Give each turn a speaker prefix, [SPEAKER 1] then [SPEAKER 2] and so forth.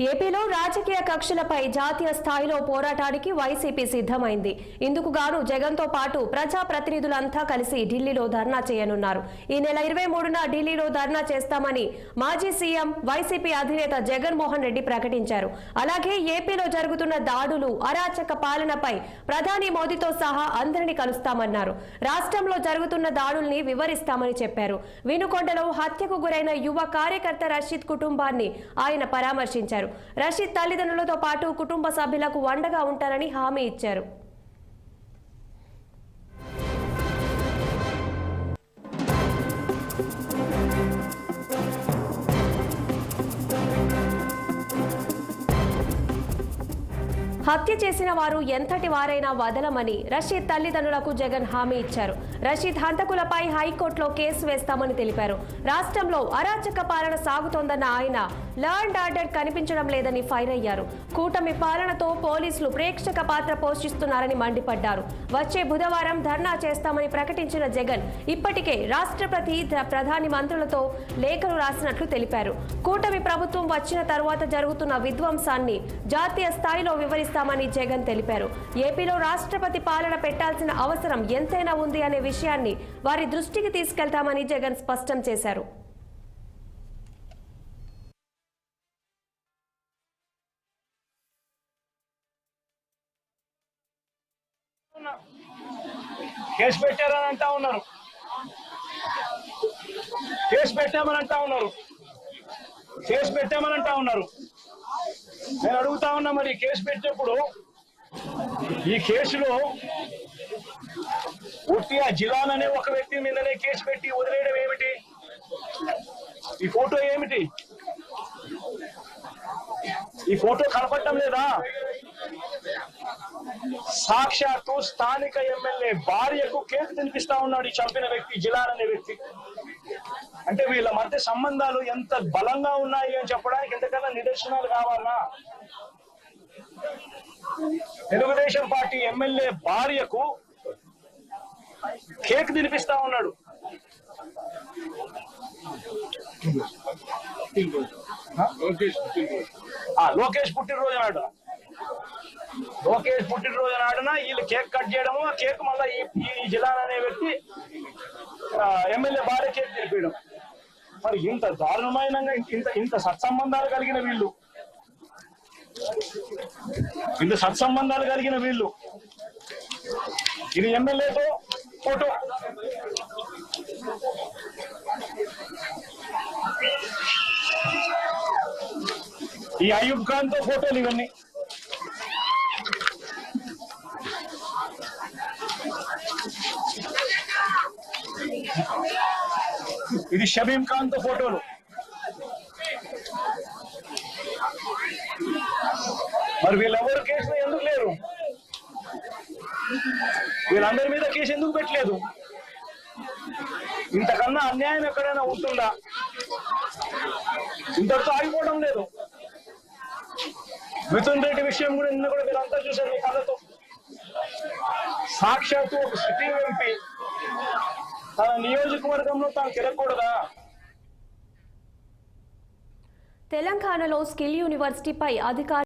[SPEAKER 1] ఏపీలో రాజకీయ కక్షలపై జాతీయ స్థాయిలో పోరాటానికి వైసీపీ సిద్ధమైంది. ఇందుకు గాను జగన్తో పాటు ప్రజా ప్రతినిధులంతా కలిసి ఢిల్లీలో ధర్నా చేయనున్నారు. ఈ నెల 23న ఢిల్లీలో ధర్నా చేస్తామని మాజీ సీఎం వైసీపీ అధినేత జగన్మోహన్ రెడ్డి ప్రకటించారు. అలాగే ఏపీలో జరుగుతున్న దాడులు, అరాచక పాలనపై ప్రధాని మోదీతో సహా అందరినీ కలుస్తామన్నారు. రాష్ట్రంలో జరుగుతున్న దాడుల్ని వివరిస్తామని చెప్పారు. వినుకొండలో హత్యకు గురైన యువ కార్యకర్త రషీద్ కుటుంబాన్ని ఆయన పరామర్శించారు. రషీద్ తల్లిదండ్రులతో పాటు కుటుంబ సభ్యులకు అండగా ఉంటారని హామీ ఇచ్చారు. హత్య చేసిన వారు ఎంతటి వారైనా వదలమని రషీద్ తల్లిదండ్రులకు జగన్ హామీ ఇచ్చారు. రషీద్ హంతకులపై హైకోర్టులో కేసు వేస్తామని తెలిపారు. రాష్ట్రంలో అరాచక పాలన సాగుతోందన్న ఆయన లా అండ్ ఆర్డర్ కనిపించడం లేదని ఫైర్ అయ్యారు. కూటమి పాలనతో పోలీసులు ప్రేక్షక పాత్ర పోషిస్తున్నారని మండిపడ్డారు. వచ్చే బుధవారం ధర్నా చేస్తామని ప్రకటించిన జగన్ ఇప్పటికే రాష్ట్రపతి, ప్రధాని మంత్రులతో లేఖలు రాసినట్లు తెలిపారు. కూటమి ప్రభుత్వం వచ్చిన తరువాత జరుగుతున్న విధ్వంసాన్ని జాతీయ స్థాయిలో వివరిస్తామని జగన్ తెలిపారు. ఏపీలో రాష్ట్రపతి పాలన పెట్టాల్సిన అవసరం ఎంతైనా ఉంది అనే విషయాన్ని వారి దృష్టికి తీసుకెళ్తామని జగన్ స్పష్టం చేశారు.
[SPEAKER 2] కేసు పెట్టారని అంటా ఉన్నారు, కేసు పెట్టామని అంటా ఉన్నారు, కేసు పెట్టామని అంటా ఉన్నారు. నేను అడుగుతా ఉన్నా, మరి కేసు పెట్టినప్పుడు ఈ కేసులో పూర్తిగా జిలాన్ అనే ఒక వ్యక్తి మీదనే కేసు పెట్టి వదిలేయడం ఏమిటి? ఈ ఫోటో ఏమిటి? ఈ ఫోటో కనపడటం లేదా? సాక్షాత్తు స్థానిక ఎమ్మెల్యే భార్యకు కేసు తినిపిస్తా ఉన్నాడు ఈ చంపిన వ్యక్తి, జిలాన్ అనే వ్యక్తి. అంటే వీళ్ళ మధ్య సంబంధాలు ఎంత బలంగా ఉన్నాయి అని చెప్పడానికి ఎంతకన్నా నిదర్శనాలు కావాలన్నా? తెలుగుదేశం పార్టీ ఎమ్మెల్యే భార్యకు కేక్ తినిపిస్తా ఉన్నాడు. లోకేష్ పుట్టినరోజు నాడు, లోకేష్ పుట్టినరోజు నాడున వీళ్ళు కేక్ కట్ చేయడము, ఆ కేక్ మళ్ళా ఈ జిలాన్ అనే వ్యక్తి ఎమ్మెల్యే భార్య కేక్ తినిపించడం. మరి ఇంత దారుణమైన ఇంత సత్సంబంధాలు కలిగిన వీళ్ళు, ఇంత సత్సంబంధాలు కలిగిన వీళ్ళు, ఇది ఎమ్మెల్యేతో ఫోటో. ఈ అయూబ్ ఖాన్ తో ఫోటోలు ఇవన్నీ. ఇది షబీం ఖాన్ తో ఫోటోలు. మరి వీళ్ళెవరు కేసులో ఎందుకు లేరు? వీళ్ళందరి మీద కేసు ఎందుకు పెట్టలేదు? ఇంతకన్నా అన్యాయం ఎక్కడైనా ఉంటుందా? ఇంతటితో ఆగిపోవడం లేదు. మిథున్ రెడ్డి విషయం కూడా నిన్న కూడా వీళ్ళంతా చూశారు మీ కళ్ళతో. సాక్షాత్తు ఒక సిట్టింగ్ ఎంపీ తన నియోజకవర్గంలో తాను తిరగకూడదా?
[SPEAKER 1] తెలంగాణలో స్కిల్ యూనివర్సిటీపై అధికారులు